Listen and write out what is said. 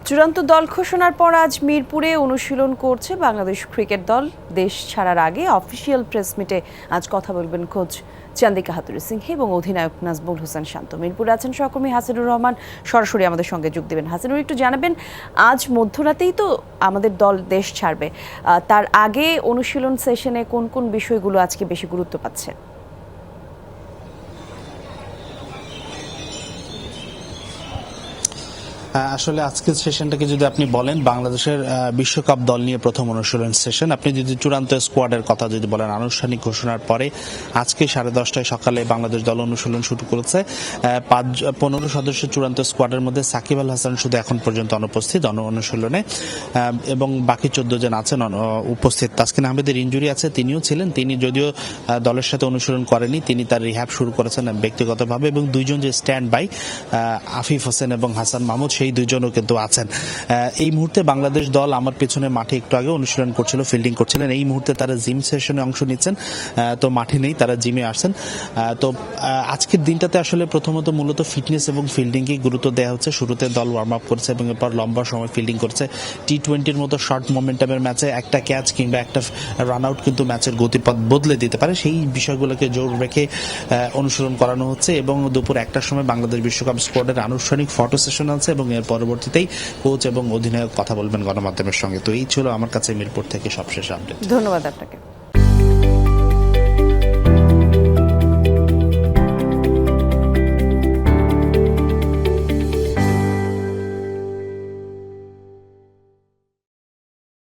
চূড়ান্ত দল ঘোষণার পর আজ মিরপুরে অনুশীলন করছে বাংলাদেশ ক্রিকেট দল। দেশ ছাড়ার আগে অফিসিয়াল প্রেস মিটে আজ কথা বলবেন কোচ চান্দিকা হাতুরী সিংহে এবং অধিনায়ক নাজমুল হোসেন শান্ত। মিরপুরে আছেন সহকর্মী হাসিনুর রহমান, সরাসরি আমাদের সঙ্গে যোগ দেবেন। হাসিনুর, একটু জানাবেন, আজ মধ্যরাতেই তো আমাদের দল দেশ ছাড়বে, তার আগে অনুশীলন সেশনে কোন কোন বিষয়গুলো আজকে বেশি গুরুত্ব পাচ্ছে? আসলে আজকের সেশনটাকে যদি আপনি বলেন, বাংলাদেশের বিশ্বকাপ দল নিয়ে প্রথম অনুশীলন সেশন। আপনি যদি চূড়ান্ত স্কোয়াডের কথা যদি বলেন, আনুষ্ঠানিক ঘোষণার পরে আজকে 10:30টায় সকালে বাংলাদেশ দল অনুশীলন শুরু করেছে। 15 সদস্যের চূড়ান্ত স্কোয়াডের মধ্যে সাকিব আল হাসান শুধু এখন পর্যন্ত অনুপস্থিত অনুশীলনে, এবং বাকি 14 জন আছেন উপস্থিত। তাসকিন আহমেদের ইনজুরি আছে, তিনিও ছিলেন। তিনি যদিও দলের সাথে অনুশীলন করেনি, তিনি তার রিহ্যাব শুরু করেছেন ব্যক্তিগতভাবে। এবং দুইজন যে স্ট্যান্ড বাই, আফিফ হোসেন এবং হাসান মাহমুদ, সেই দুইজনও কিন্তু আছেন। এই মুহূর্তে বাংলাদেশ দল আমার পেছনে মাঠে একটু আগে অনুশীলন করছিল, ফিল্ডিং করছিলেন। এই মুহূর্তে তারা জিম সেশনে অংশ নিচ্ছেন, তো মাঠে নেই, তারা জিমে আসছেন। তো আজকের দিনটাতে আসলে প্রথমত মূলত ফিটনেস এবং ফিল্ডিংকে গুরুত্ব দেওয়া হচ্ছে। শুরুতে দল ওয়ার্ম আপ করছে এবং এরপর লম্বা সময় ফিল্ডিং করছে। টি-20-র মতো শর্ট মোমেন্টামের ম্যাচে একটা ক্যাচ কিংবা একটা রান আউট কিন্তু ম্যাচের গতিপথ বদলে দিতে পারে। সেই বিষয়গুলোকে জোর রেখে অনুশীলন করানো হচ্ছে। এবং দুপুর 1টার সময় বাংলাদেশ বিশ্বকাপ স্কোয়াডের আনুষ্ঠানিক ফটো সেশন আছে এবং এর পরবর্তীতেই কোচ এবং অধিনায়ক কথা বলবেন গণমাধ্যমের সঙ্গে। তো এই ছিল আমার কাছে মিরপুর থেকে সবশেষ আপডেট। ধন্যবাদ আপনাকে।